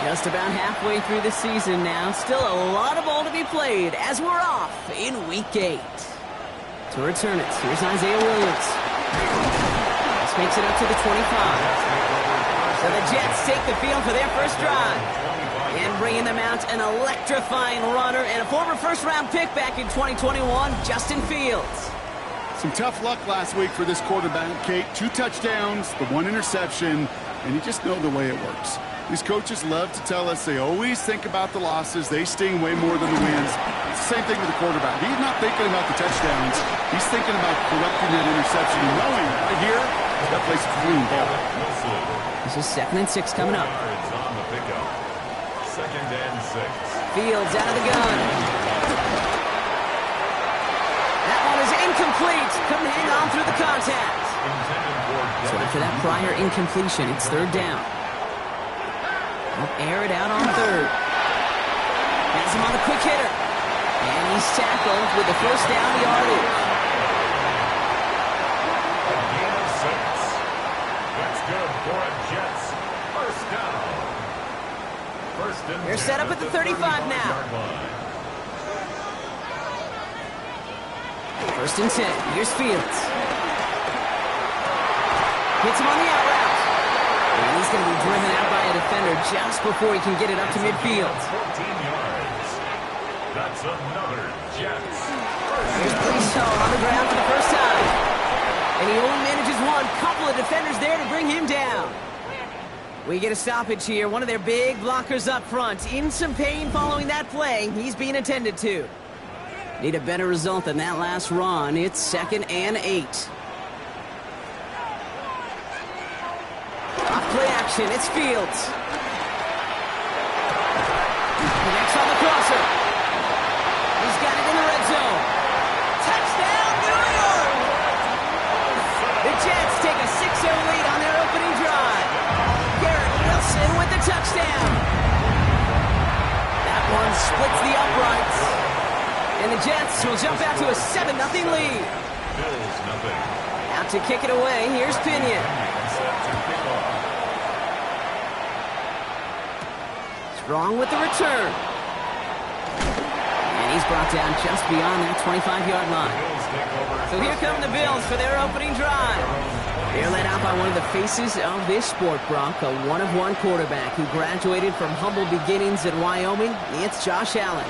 Just about halfway through the season now. Still a lot of ball to be played as we're off in Week 8. To return it, here's Isaiah Williams. This makes it up to the 25. So the Jets take the field for their first drive. And bringing them out, an electrifying runner and a former first-round pick back in 2021, Justin Fields. Some tough luck last week for this quarterback, Kate. 2 touchdowns, the 1 interception, and you just know the way it works. These coaches love to tell us they always think about the losses. They sting way more than the wins. It's the same thing with the quarterback. He's not thinking about the touchdowns. He's thinking about correcting that interception and knowing right here, that plays a clean ball. This is 2nd and 6 coming up. On the pickup. 2nd and 6. Fields out of the gun. That one is incomplete. Couldn't hang on through the contact. So after that prior incompletion, it's 3rd down. They'll air it out on 3rd. Has him on the quick hitter. And he's tackled with the first down yardage. A gain of 6. That's good for a Jets. First down. They're set up at the 35 now. 1st and 10. Here's Fields. Hits him on the out route. And he's going to be driven out by a defender just before he can get it up to midfield. 14 yards. That's another Jets. There's Priestel on the ground for the first time. And he only manages one. Couple of defenders there to bring him down. We get a stoppage here. One of their big blockers up front. In some pain following that play. He's being attended to. Need a better result than that last run. It's 2nd and 8. Off play action. It's Fields. Next on the crosser. He's got it in the red zone. Touchdown, New York! The Jets take a 6-0 lead on their opening drive. Garrett Wilson with the touchdown. That one splits the uprights. And the Jets will jump out to a 7-0 lead. Bills nothing. Out to kick it away, here's Pinion. Strong with the return. And he's brought down just beyond that 25-yard line. So here come the Bills for their opening drive. They're led out by one of the faces of this sport, Brock, a one-of-one quarterback who graduated from humble beginnings at Wyoming. It's Josh Allen.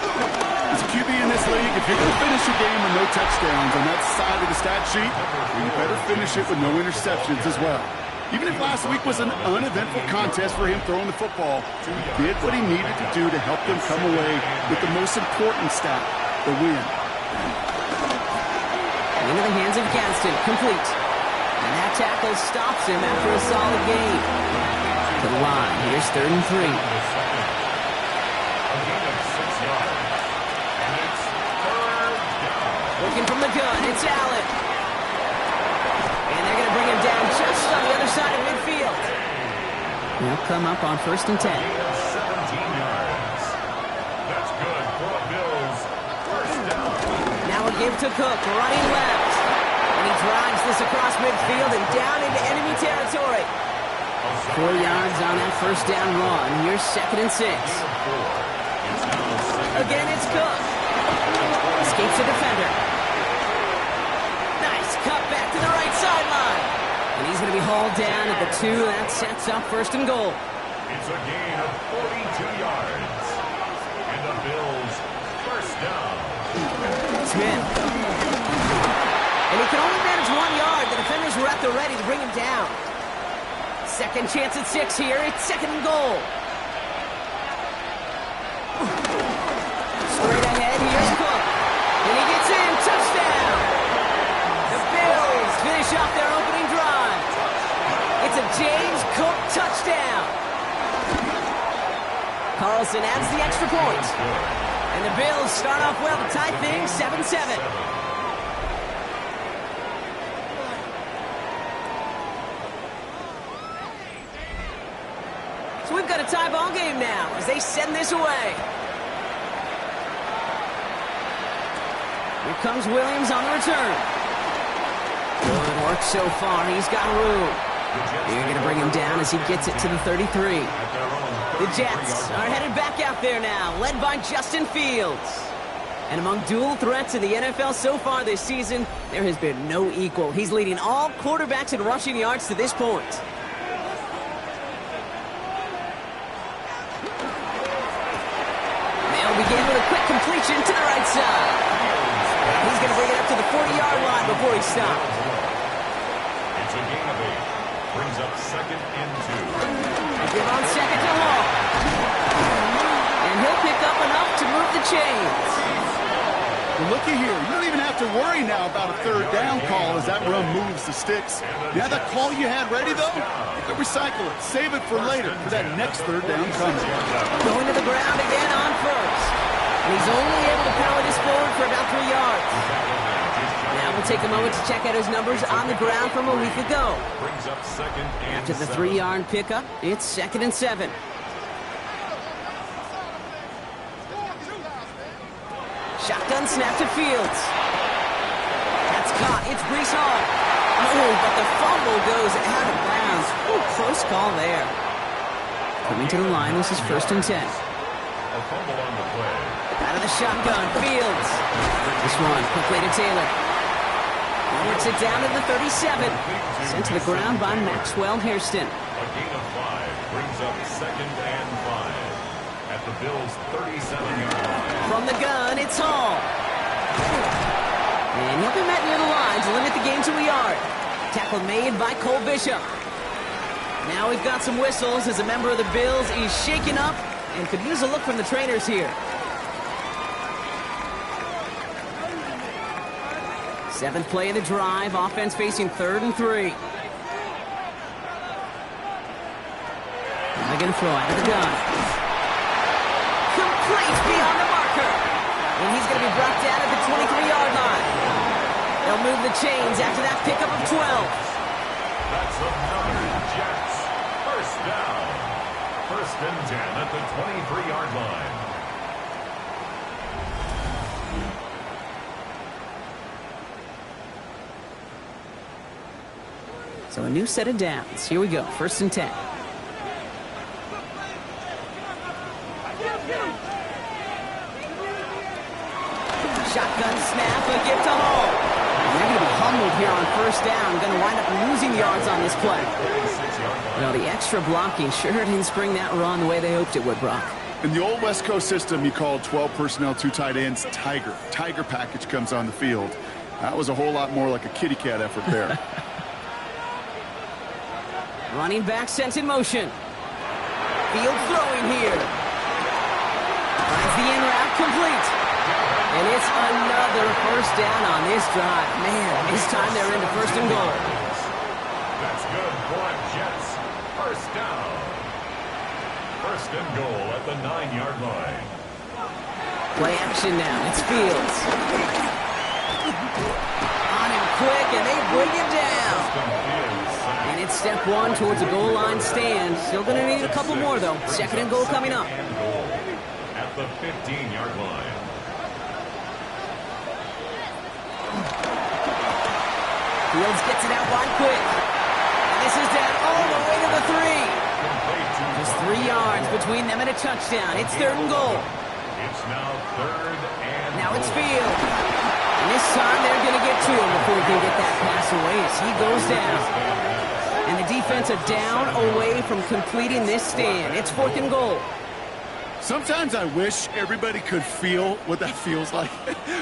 As a QB in this league, if you're going to finish a game with no touchdowns on that side of the stat sheet, you better finish it with no interceptions as well. Even if last week was an uneventful contest for him throwing the football, he did what he needed to do to help them come away with the most important stat, the win. Into the hands of Gadsden, complete. And that tackle stops him after a solid gain. To the line, here's 3rd and 3. Looking from the gun, it's Allen. And they're going to bring him down just on the other side of midfield. They'll come up on 1st and 10. 17 yards. That's good for the Bills. First down. Now a give to Cook, running left. And he drives this across midfield and down into enemy territory. 4 yards on that first down run. Here's 2nd and 6. Again, it's Cook. Escapes the defender. Nice cut back to the right sideline. And he's going to be hauled down at the 2. That sets up 1st and goal. It's a gain of 42 yards. And the Bills first down. Smith. And he can only manage 1 yard. The defenders were at the ready to bring him down. Second chance at 6 here. It's 2nd and goal. Straight ahead, here's Cook. And he gets in. Touchdown. The Bills finish off their opening drive. It's a James Cook touchdown. Carlson adds the extra point. And the Bills start off well to tie things 7-7. we've got a tie ball game now as they send this away. Here comes Williams on the return. Good work so far. He's got room. They're going to bring him down as he gets it to the 33. The Jets are headed back out there now, led by Justin Fields. And among dual threats in the NFL so far this season, there has been no equal. He's leading all quarterbacks in rushing yards to this point. They'll begin with a quick completion to the right side. He's going to bring it up to the 40-yard line before he stops. It's a gain of 8. Brings up 2nd and 2. Give on 2nd to Hall. And he'll pick up enough to move the chains. Well, looky here. You don't even have to worry now about a 3rd down call as that run moves the sticks. You have that call you had ready, though? You can recycle it. Save it for later for that next 3rd down coming. Going to the ground again on first. And he's only able to power this forward for about 3 yards. Now we'll take a moment to check out his numbers on the ground from a week ago. Brings up 2nd and After the 7. 3-yard pickup, it's 2nd and 7. Shotgun snap to Fields. That's caught. It's Breece Hall. Oh, but the fumble goes out of bounds. Oh, close call there. Coming to the line, this is 1st and 10. A fumble on the play. Out of the shotgun, Fields. This one, quickly to Taylor. Works it down to the 37. Sent to the ground by Maxwell Hairston. A gain of 5 brings up 2nd and 5 at the Bills' 37-yard line. From the gun, it's Hall. And he'll be met near the line to limit the game to a yard. Tackle made by Cole Bishop. Now we've got some whistles as a member of the Bills is shaken up and could use a look from the trainers here. 7th play of the drive, offense facing 3rd and 3. They're going to throw out of the gun. Complete beyond the marker. And he's going to be brought down at the 23-yard line. They'll move the chains after that pickup of 12. That's another Jets. 1st down. 1st and 10 at the 23-yard line. So a new set of downs. Here we go. 1st and 10. Shotgun snap, a give to Hall. And they're going to be humbled here on 1st down. Going to wind up losing yards on this play. Well, the extra blocking sure didn't spring that run the way they hoped it would, Brock. In the old West Coast system, you called 12 personnel, 2 tight ends, Tiger. Tiger package comes on the field. That was a whole lot more like a kitty cat effort there. Running back sent in motion. Field throwing here. Finds the in route complete. And it's another 1st down on this drive. Man, this time they're into 1st and goal. That's good for Jets. 1st down. 1st and goal at the 9-yard line. Play action now. It's Fields. On him quick, and they bring him down. And it's step 1 towards a goal line stand. Still going to need a couple more, though. 2nd and goal coming up. And goal at the 15-yard line. Fields gets it out wide quick. And this is down all the way to the 3. Just 3 yards between them and a touchdown. It's 3rd and goal. It's now 3rd and Now it's goal. Fields. And this time they're going to get to him before he can get that pass away as he goes down. And the defense are down away from completing this stand. It's 4th and goal. Sometimes I wish everybody could feel what that feels like.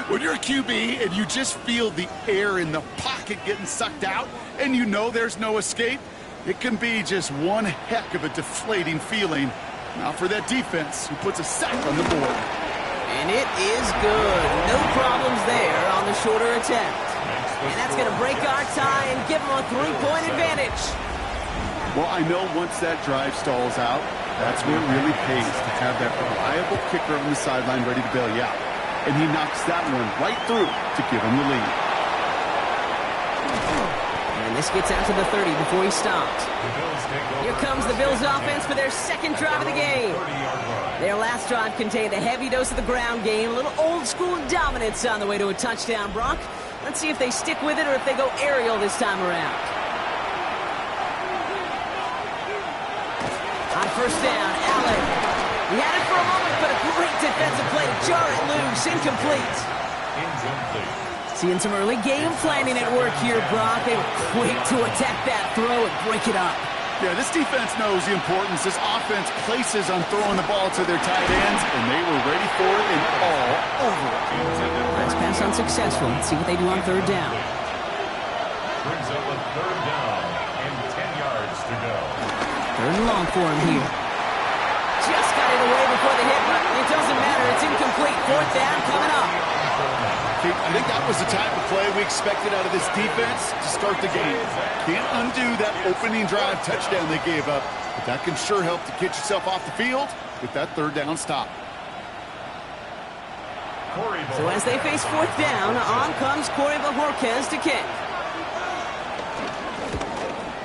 When you're a QB and you just feel the air in the pocket getting sucked out and you know there's no escape, it can be just one heck of a deflating feeling. Now for that defense who puts a sack on the board. And it is good. No problems there on the shorter attempt. And that's going to break our tie and give them a 3-point advantage. Well, I know once that drive stalls out, that's where it really pays to have that reliable kicker on the sideline ready to bail you out. And he knocks that one right through to give him the lead. And This gets out to the 30 before he stopped. Here comes the Bills offense for their second drive of the game. Their last drive contained a heavy dose of the ground game, a little old-school dominance on the way to a touchdown, Brock. Let's see if they stick with it or if they go aerial this time around. On first down, Allen. He had it for a moment, but a great defensive play to jar it loose. Incomplete. Seeing some early game planning at work here, Brock. They were quick to attack that throw and break it up. Yeah, this defense knows the importance this offense places on throwing the ball to their tight ends, and they were ready for it and all over it. Last pass unsuccessful. Let's see what they do on third down. Brings up a third down and 10 yards to go. Third and long for him here. Just got it away before the hit, but it doesn't matter. It's incomplete. Fourth down coming up. I think that was the type of play we expected out of this defense to start the game. Can't undo that opening drive touchdown they gave up, but that can sure help to get yourself off the field with that third down stop. So as they face fourth down, on comes Corey Bojorquez to kick.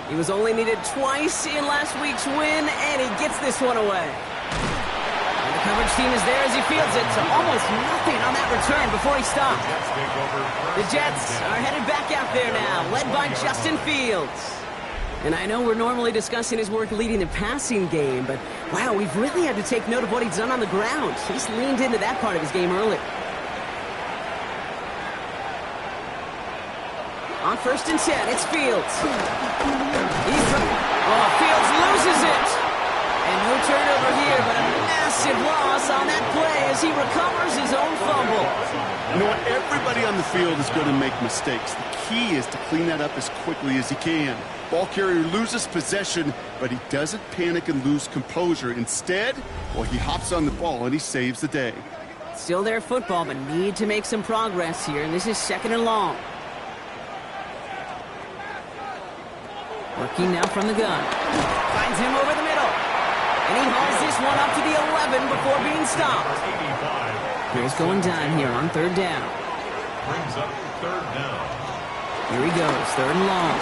He was only needed twice in last week's win, and he gets this one away. And the coverage team is there as he fields it, so almost nothing on that return before he stopped. The Jets are headed back out there now, led by Justin Fields. And I know we're normally discussing his work leading the passing game, but wow, we've really had to take note of what he's done on the ground. He's leaned into that part of his game early. On first and 10, it's Fields. Fields loses it. And no turnover here, but a massive loss on that play as he recovers his own fumble. You know what? Everybody on the field is going to make mistakes. The key is to clean that up as quickly as he can. Ball carrier loses possession, but he doesn't panic and lose composure. Instead, well, he hops on the ball and he saves the day. Still their football, but need to make some progress here, and this is second and long. Working now from the gun. Finds him over the middle. And he hauls this one up to the 11 before being stopped. Here's going down here on third down. Brings up third down. Here he goes, third and long.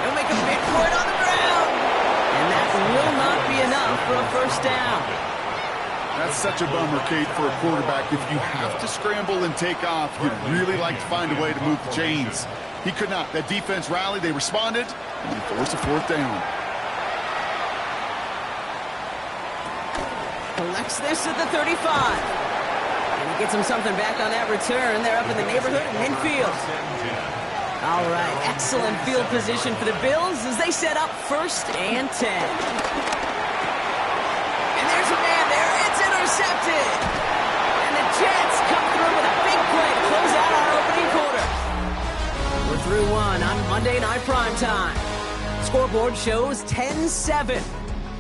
He'll make a big play on the ground. And that will not be enough for a first down. That's such a bummer, Kate, for a quarterback. If you have to scramble and take off, you'd really like to find a way to move the chains. He could not. That defense rallied, they responded, and he forced a fourth down. Collects this at the 35. And he gets him something back on that return. They're up in the neighborhood of midfield. All right, excellent field position for the Bills as they set up first and 10. And there's a man there. It's intercepted. And the Jets come through with a big play to close out our opening quarter. We're through one on Monday Night Primetime. Scoreboard shows 10-7.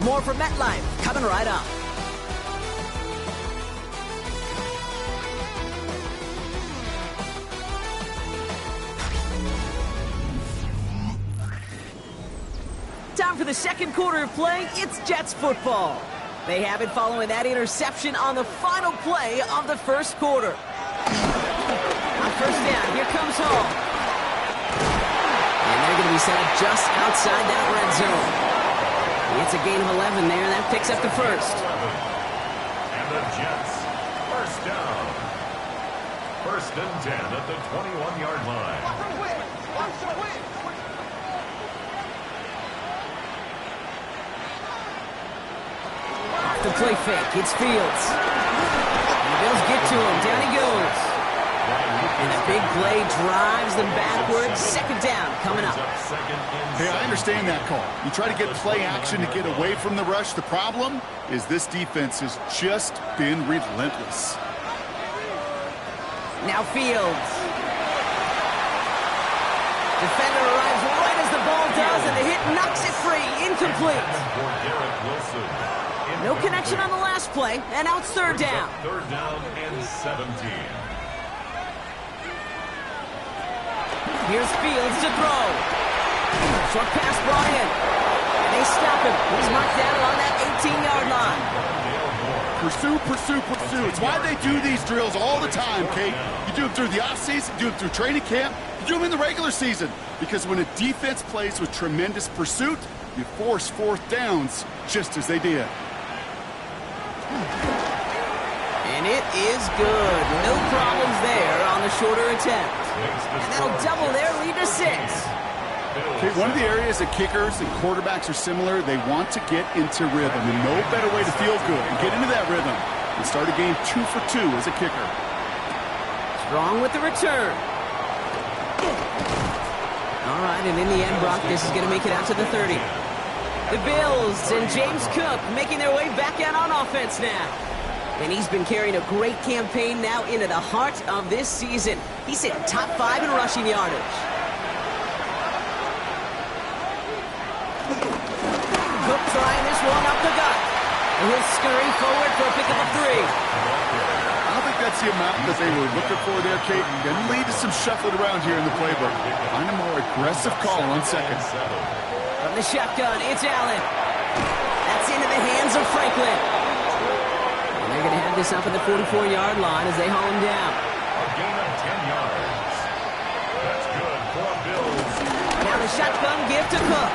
More from MetLife coming right up. Time for the second quarter of play. It's Jets football. They have it following that interception on the final play of the first quarter. On first down, here comes Hall. And they're going to be set up just outside that red zone. It's a gain of 11 there, and that picks up the first. And the Jets, first down. First and 10 at the 21-yard line. The play fake, it's Fields. And the Bills get to him, down he goes. And a big play drives them backwards. Second down coming up. Hey, I understand that call. You try to get play action to get away from the rush. The problem is this defense has just been relentless. Now Fields. Defender arrives right as the ball does, and the hit knocks it free. Incomplete. No connection on the last play, and now it's third down. Third down and 17. Here's Fields to throw. Short pass brought in. And they stop him. He's marked down on that 18-yard line. pursue, pursue, pursue. It's why they do these drills all the time, Kate. You do them through the offseason, you do them through training camp, you do them in the regular season. Because when a defense plays with tremendous pursuit, you force fourth downs just as they did. And it is good. No problems there on the shorter attempt. And that'll double their lead to 6. Okay, one of the areas that kickers and quarterbacks are similar, they want to get into rhythm. And no better way to feel good and get into that rhythm and start a game 2 for 2 as a kicker. Strong with the return. All right, and in the end, Brock, this is going to make it out to the 30. The Bills and James Cook making their way back out on offense now. And he's been carrying a great campaign now into the heart of this season. He's hitting top 5 in rushing yardage. Cook trying this one up the gut. And he'll scurry forward for a pickup of 3. I don't think that's the amount that they were looking for there, Kate. Going to lead to some shuffling around here in the playbook. Find a more aggressive call on second. From the shotgun, it's Allen. That's into the hands of Franklin. And they're going to have this up at the 44-yard line as they haul him down. A gain of 10 yards. That's good for Bills. Now the shotgun give to Cook.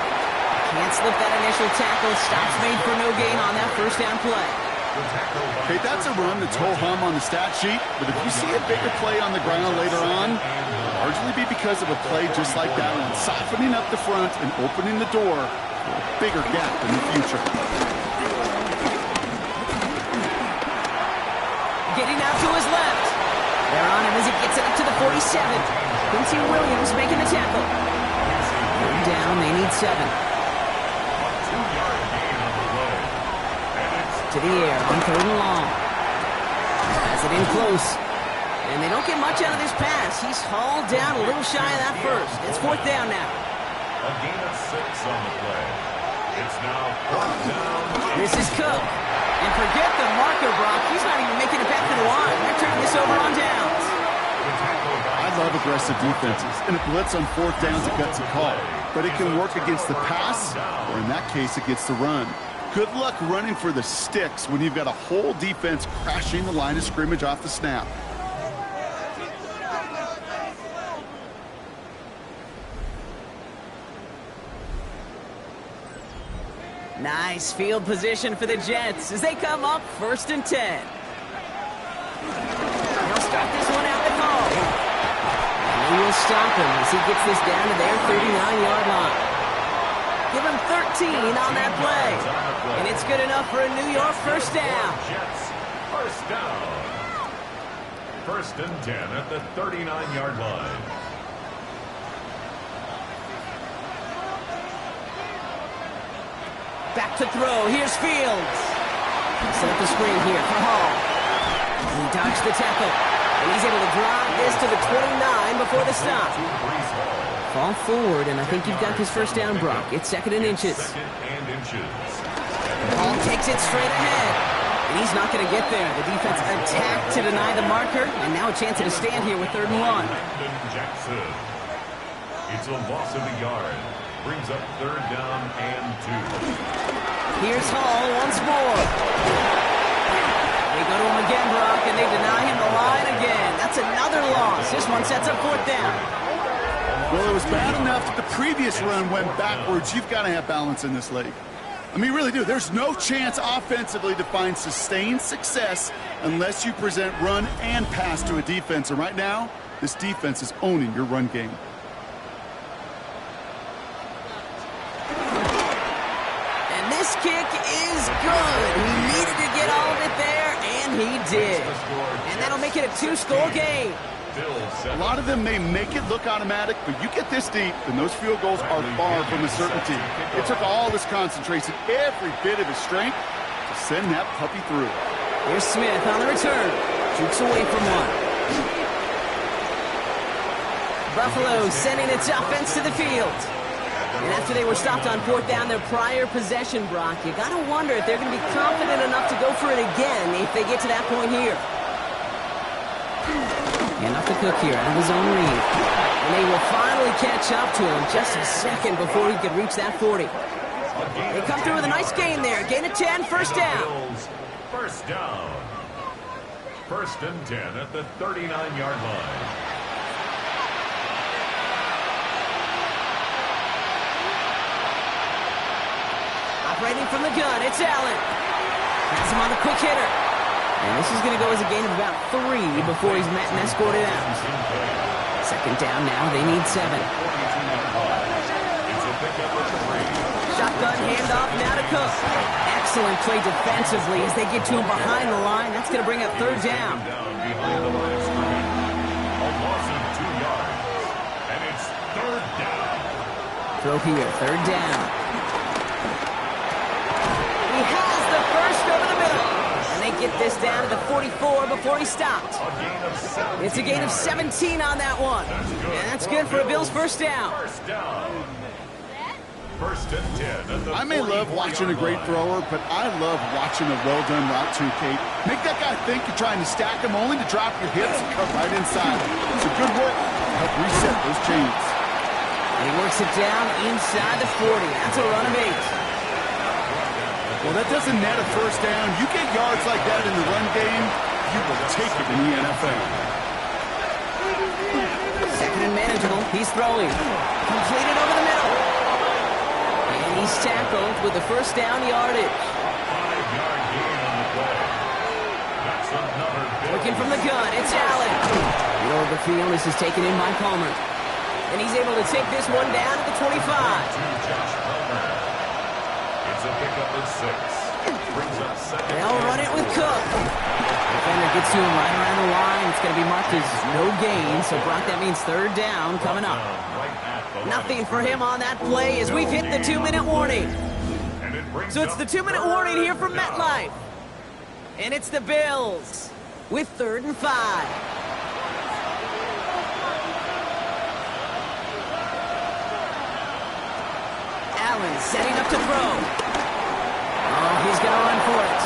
Can't slip that initial tackle. Stops made for no gain on that first down play. Okay, that's a run that's ho-hum on the stat sheet, but if you see a bigger play on the ground later on, it'll largely be because of a play just like that one, softening up the front and opening the door for a bigger gap in the future. Getting out to his left. They're on him as he gets it up to the 47. Quincy Williams making the tackle. Down, they need 7. To the air on 3rd and long. Has it in close. And they don't get much out of this pass. He's hauled down a little shy of that first. It's 4th down now. A gain of 6 on the play. It's now 4th down. This is Cook. And forget the marker, Brock. He's not even making it back to the line. They're turning this over on downs. I love aggressive defenses, and a blitz on 4th down is a gutsy call. But it can work against the pass, or in that case, against the run. Good luck running for the sticks when you've got a whole defense crashing the line of scrimmage off the snap. Nice field position for the Jets as they come up 1st and 10. They'll start this one out the call. And they will stop him as he gets this down to their 39-yard line. Give him 13 on that play. And it's good enough for a New York first down. Jets, first down. 1st and 10 at the 39-yard line. Back to throw. Here's Fields. Set up the screen here for Hall. He dodged the tackle. And he's able to drive this to the 29 before the stop. Fall forward, and I think you've got this first down, Brock. It's 2nd and inches. 2nd and inches. Hall takes it straight ahead. And he's not going to get there. The defense attacked to deny the marker, and now a chance to stand here with 3rd and 1. Jackson. It's a loss of a yard. Brings up 3rd down and 2. Here's Hall once more. They go to him again, Brock, and they deny him the line again. That's another loss. This one sets up 4th down. Well, it was bad enough that the previous run went backwards. You've got to have balance in this league. I mean, you really do. There's no chance offensively to find sustained success unless you present run and pass to a defense. And right now, this defense is owning your run game. And this kick is good. He needed to get all of it there, and he did. And that'll make it a 2-score game. A lot of them may make it look automatic, but you get this deep, and those field goals are far from a certainty. It took all his concentration, every bit of his strength, to send that puppy through. Here's Smith on the return. Shoots away from one. Buffalo sending its offense to the field. And after they were stopped on 4th down, their prior possession, Brock, you got to wonder if they're going to be confident enough to go for it again if they get to that point here. And off the Cook here out of his own read. And they will finally catch up to him just a second before he could reach that 40. They come through with a nice gain there. Gain of 10, first down. First down. First and 10 at the 39-yard line. Operating from the gun, it's Allen. Has him on the quick hitter. And this is going to go as a gain of about 3 before he's met and escorted out. Second down now, they need 7. Shotgun handoff now to Cook. Excellent play defensively as they get to him behind the line. That's going to bring up third down. Behind the line of scrimmage. A loss of 2 yards. And it's third down. Throw here, third down. He has the first over the middle. And they get this down to the 44 before he stopped. It's a gain of 17 on that one. And that's good for a Bills first down. First down. First and 10 at the I may love watching a great thrower, but I love watching a well-done route too, Kate. Make that guy think you're trying to stack him only to drop your hips and cut right inside. It's a good work to help reset those chains. And he works it down inside the 40. That's a run of 8. Well, that doesn't net a first down. You get yards like that in the run game, you will take it in the NFL. Second and manageable. He's throwing. Completed over the middle. And he's tackled with the first down yardage. 5-yard gain on the play. That's another big. Looking from the gun, it's Allen. Middle of the field, this is taken in by Palmer. And he's able to take this one down at the 25. Josh Palmer. It's a pickup of 6. Brings up second. They'll run it with Cook. Defender gets to him right around the line. It's going to be marked as no gain. So, Brock, that means third down coming up. Nothing for him on that play as we've hit the 2-minute warning. So it's the 2-minute warning here from MetLife. And it's the Bills with third and 5. Allen setting up to throw. Oh, he's going to run for it.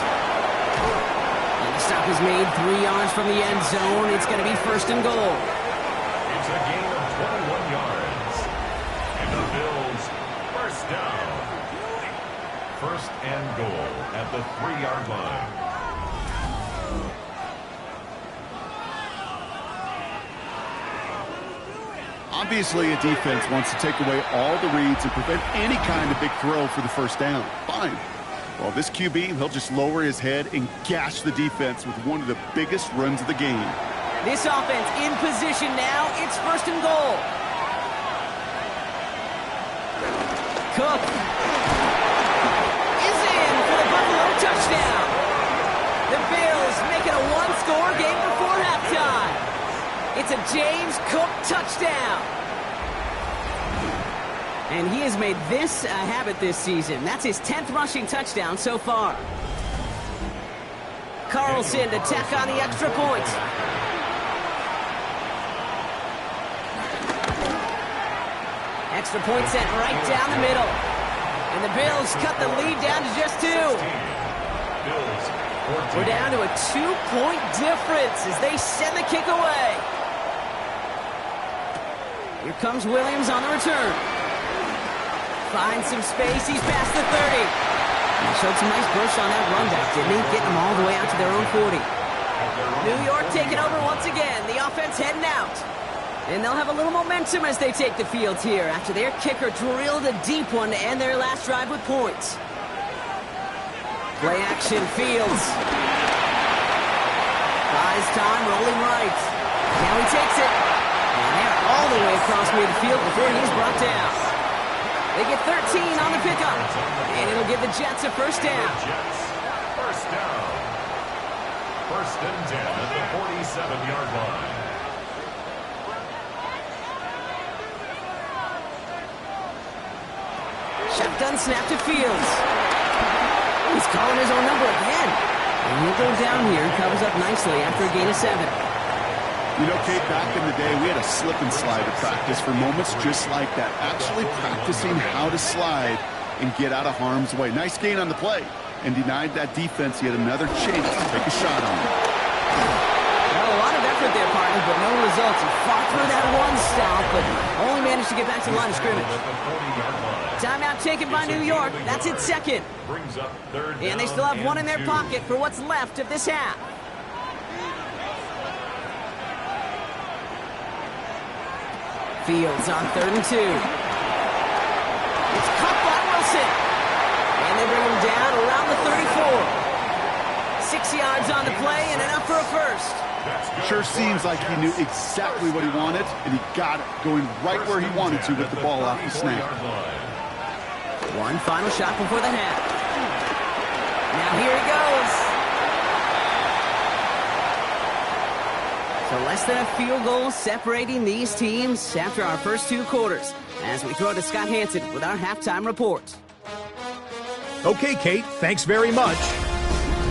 And the stop is made 3 yards from the end zone. It's going to be first and goal. It's a gain of 21 yards. And the Bills first down. First and goal at the 3-yard line. Obviously, a defense wants to take away all the reads and prevent any kind of big throw for the first down. Fine. Well, this QB, he'll just lower his head and gash the defense with one of the biggest runs of the game. This offense in position now. It's first and goal. Cook is in for the Buffalo touchdown. The Bills make it a one-score game before halftime. It's a James Cook touchdown. And he has made this a habit this season. That's his 10th rushing touchdown so far. Carlson to tack on the extra point. Extra point sent right down the middle. And the Bills cut the lead down to just 2. We're down to a 2-point difference as they send the kick away. Here comes Williams on the return. Finds some space. He's past the 30. And he showed some nice burst on that run back, didn't he? Getting them all the way out to their own 40. New York taking over once again. The offense heading out. And they'll have a little momentum as they take the field here after their kicker drilled a deep one to end their last drive with points. Play action, Fields. Buys time, rolling right. Now he takes it. And they're all the way across midfield before he's brought down. They get 13 on the pickup. And it'll give the Jets a first down. First down. First and 10 at the 47-yard line. Shotgun snap to Fields. He's calling his own number again. And he'll go down here and covers up nicely after a gain of 7. You know, Kate, back in the day, we had a slip and slide to practice for moments just like that. Actually practicing how to slide and get out of harm's way. Nice gain on the play. And denied that defense yet another chance to take a shot on him. Well, a lot of effort there, partner, but no results. He fought through that one stop, but only managed to get back to the line of scrimmage. timeout taken by New York. That's its second. Brings up third And they down still have one in their 2. pocket for what's left of this half. Fields on 3rd and 2. It's caught by Wilson. And they bring him down around the 34. 6 yards on the play and enough for a first. Sure seems like he knew exactly what he wanted, and he got it, going right where he wanted to with the ball off the snap. One final shot before the half. Now here he goes. So less than a field goal separating these teams after our first 2 quarters. As we throw to Scott Hansen with our halftime report. Okay, Kate, thanks very much.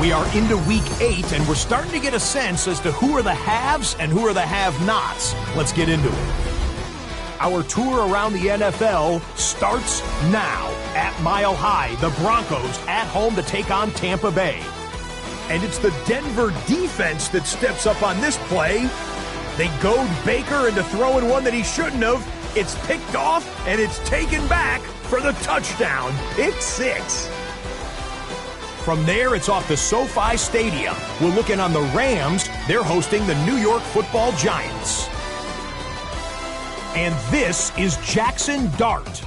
We are into week 8, and we're starting to get a sense as to who are the haves and who are the have-nots. Let's get into it. Our tour around the NFL starts now. At Mile High, the Broncos at home to take on Tampa Bay. And it's the Denver defense that steps up on this play. They goad Baker into throwing one that he shouldn't have. It's picked off, and it's taken back for the touchdown. Pick 6. From there, it's off to SoFi Stadium. We're looking on the Rams. They're hosting the New York Football Giants. And this is Jackson Dart.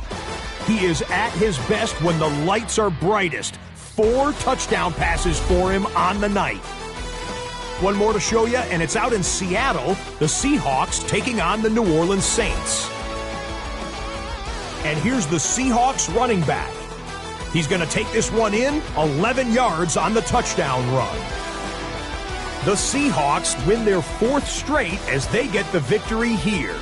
He is at his best when the lights are brightest. 4 touchdown passes for him on the night. One more to show you, and it's out in Seattle. The Seahawks taking on the New Orleans Saints. And here's the Seahawks running back. He's going to take this one in, 11 yards on the touchdown run. The Seahawks win their 4th straight as they get the victory here.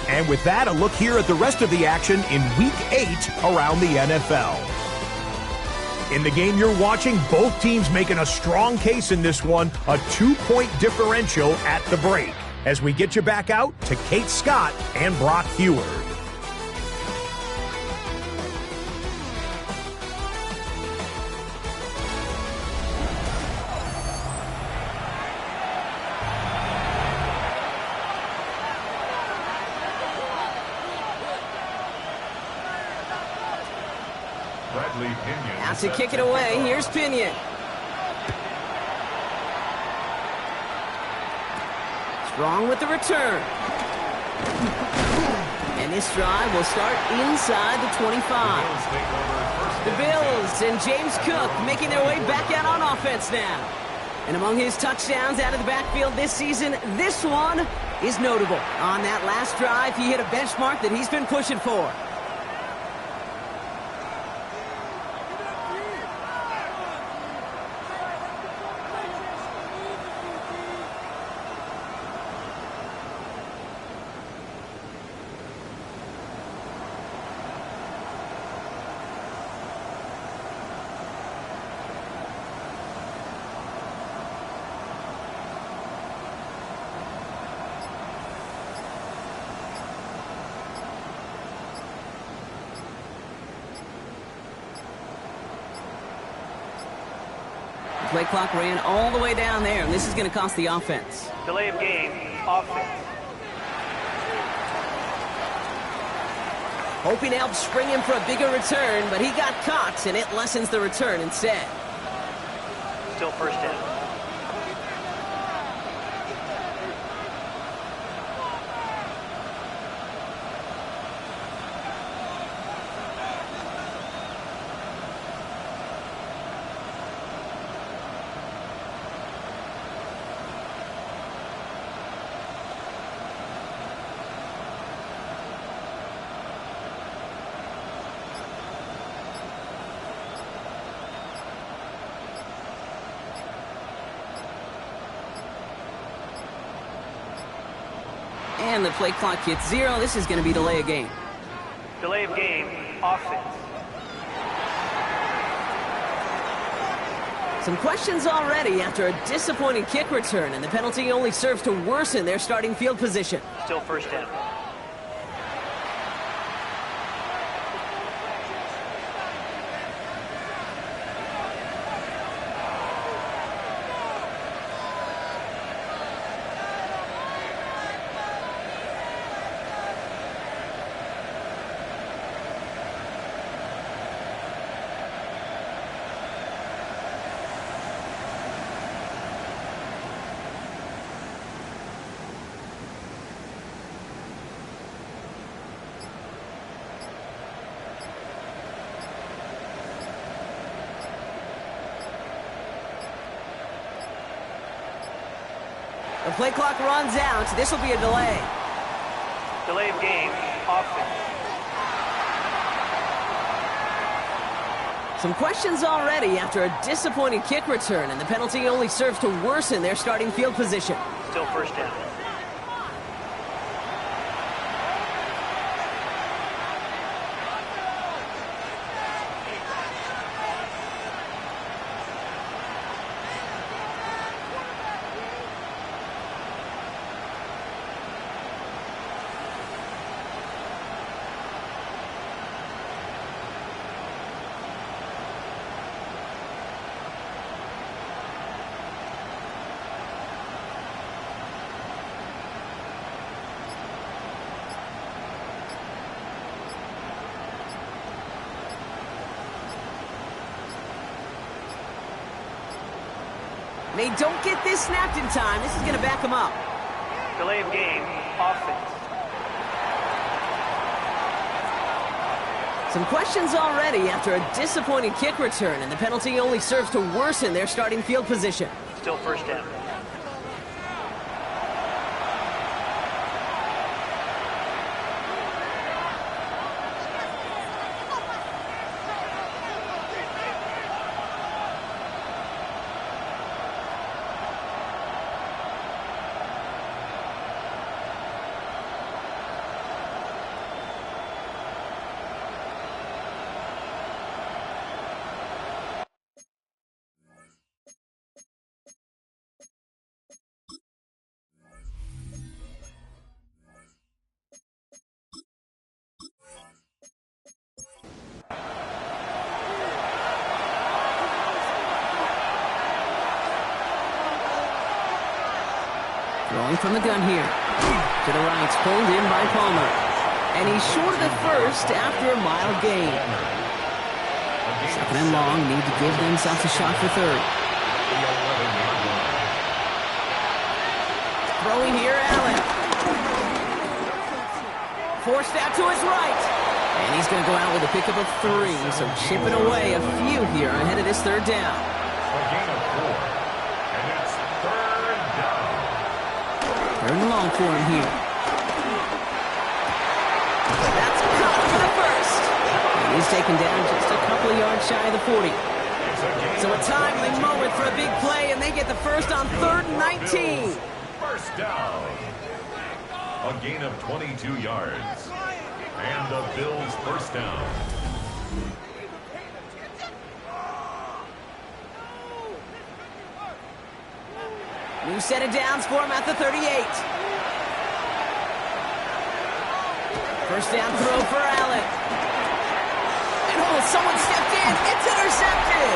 And with that, a look here at the rest of the action in Week 8 around the NFL. In the game you're watching, both teams making a strong case in this one, a 2-point differential at the break. As we get you back out to Kate Scott and Brock Heward. Out to kick it away, here's Pinion. Strong with the return. And this drive will start inside the 25. The Bills and James Cook making their way back out on offense now. And among his touchdowns out of the backfield this season, this one is notable. On that last drive, he hit a benchmark that he's been pushing for. Play clock ran all the way down there, and this is going to cost the offense. Delay of game, offense. Hoping to help spring him for a bigger return, but he got caught, and it lessens the return instead. Still first down. And the play clock hits 0. This is going to be delay of game. Delay of game, offense. Some questions already after a disappointing kick return, and the penalty only serves to worsen their starting field position. Still first down. play clock runs out. This will be a delay. Delay of game, offense. Some questions already after a disappointing kick return, and the penalty only serves to worsen their starting field position. Still first down. They don't get this snapped in time. This is going to back them up. Delay of game, offense. Some questions already after a disappointing kick return, and the penalty only serves to worsen their starting field position. Still first down. Throwing from the gun here. To the right, pulled in by Palmer. And he's short of the first after a mild gain. Second and long, need to give themselves a shot for third. Throwing here, Allen. Forced out to his right. And he's going to go out with a pickup of 3, so chipping away a few here ahead of this third down. A gain of 4. And it's third down. Third and long for him here. That's caught for the first. And he's taken down just a couple of yards shy of the 40. So a timely moment for a big play, and they get the first on 3rd and 19. First down. A gain of 22 yards. And the Bills first down. New set of downs for him at the 38. First down throw for Allen. And someone stepped in. It's intercepted.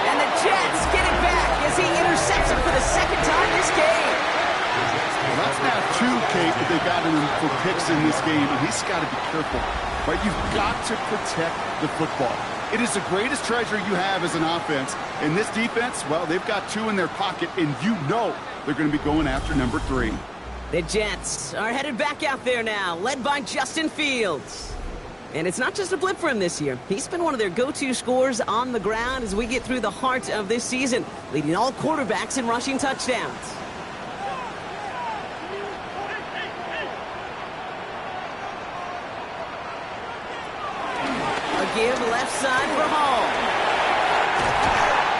And the Jets get it back as he intercepts him for the second time this game. Well, that's now 2, Kate, that they got him for picks in this game, and he's got to be careful. Right? You've got to protect the football. It is the greatest treasure you have as an offense. And this defense, well, they've got 2 in their pocket, and you know they're going to be going after number 3. The Jets are headed back out there now, led by Justin Fields. And it's not just a blip for him this year. He's been one of their go-to scorers on the ground as we get through the heart of this season, leading all quarterbacks in rushing touchdowns. Give left side for Hall.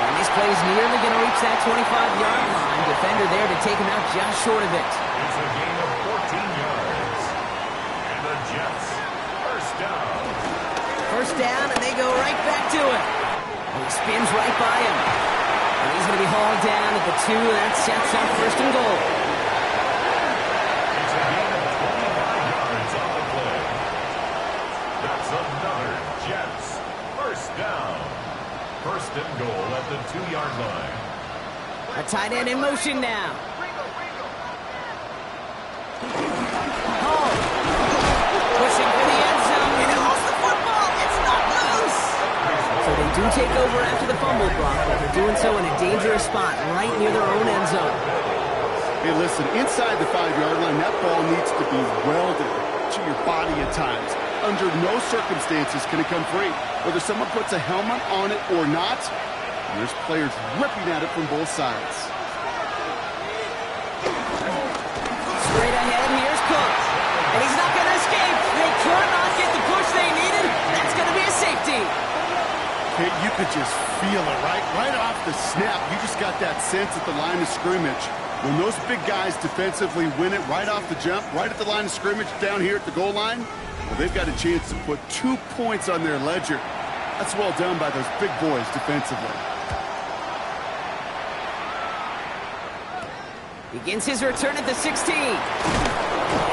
And this play's nearly going to reach that 25-yard line. Defender there to take him out just short of it. It's a gain of 14 yards. And the Jets first down. First down, and they go right back to it. And he spins right by him. And he's going to be hauled down at the 2. That sets up first and goal. It's a gain of 25 yards on the play. That's another Jets first down. First and goal at the 2-yard line. A tight end in motion now. Hall. Pushing for the end zone. And it holds the football. It's not loose. So they do take over after the fumble block, but they're doing so in a dangerous spot right near their own end zone. Hey, listen, inside the 5-yard line, that ball needs to be welded to your body at times. Under no circumstances can it come free. Whether someone puts a helmet on it or not, there's players ripping at it from both sides. could just feel it, right off the snap. You just got that sense at the line of scrimmage. When those big guys defensively win it right off the jump, right at the line of scrimmage down here at the goal line, well, they've got a chance to put 2 points on their ledger. That's well done by those big boys defensively. Begins his return at the 16. And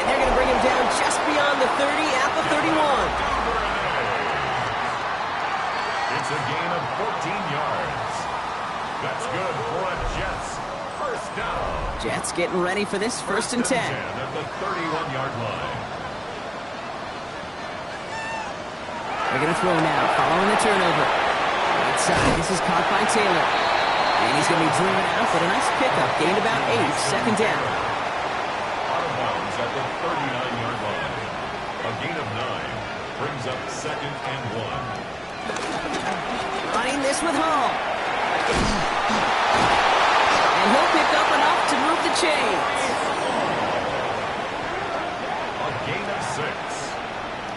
they're going to bring him down just beyond the 30 at the 31. It's a gain of 14 yards. That's good for a Jets first down. Jets getting ready for this first and 10. At the 31-yard line. They're going to throw now, following the turnover. Right side, this is caught by Taylor. And he's going to be driven out, but a nice pickup. Gained about 8, second down. Out of bounds at the 39-yard line. A gain of 9 brings up second and 1. Running this with Hall. And he'll pick up enough to move the chains. A gain of 6.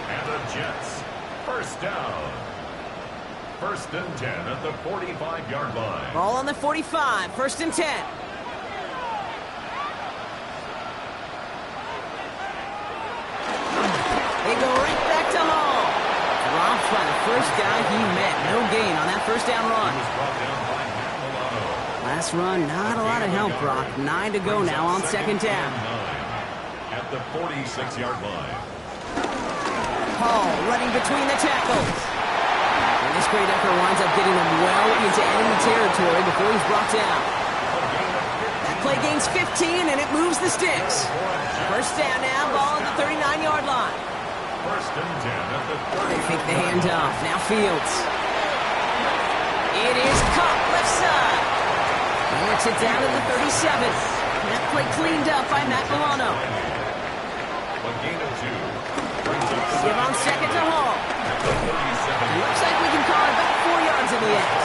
And the Jets first down. First and 10 at the 45-yard line. Ball on the 45, first and 10. They go right back to Hall. Dropped by the first guy he met. No gain on that first down run. He was brought down by Matt Milano. Last run, not a lot of help, Brock. 9 to go now on second down. At the 46-yard line. Hall running between the tackles. And this great effort winds up getting him well into enemy territory before he's brought down. That play gains 15, and it moves the sticks. First down now, ball at the 39-yard line. First and 10 at the They fake the handoff. Now Fields. It is caught left side. He works it down to the 37. That play cleaned up by Matt Milano. A gain of 2 brings up Give on second to Hall. Looks like we can call it about 4 yards in the end.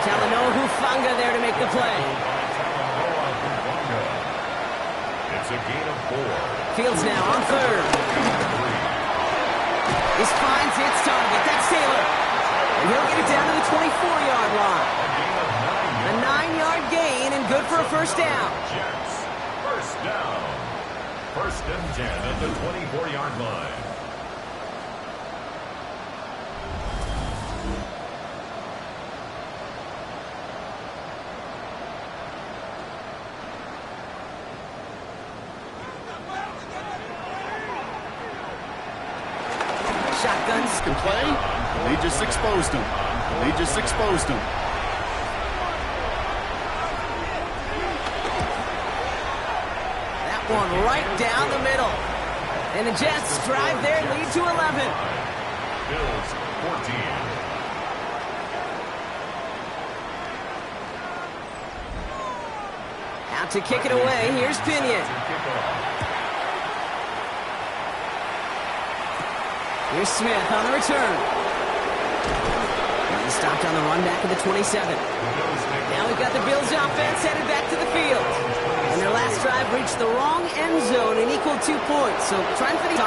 Talanoa Hufanga there to make the play. It's a gain of 4. Fields now on third. This finds its target. That's Taylor. And he'll get it down to the 24-yard line. A 9-yard gain and good for a first down. Jets first down. First and 10 at the 24-yard line. Shotguns. Can play. They just exposed him. That one right down the middle. And the Jets drive their lead to 11. Bills 14. Out to kick it away. Here's Pinion. Here's Smith on the return. He stopped on the run back at the 27. Now we've got the Bills offense headed back to the field. And their last drive reached the wrong end zone and equaled 2 points. So try and finish.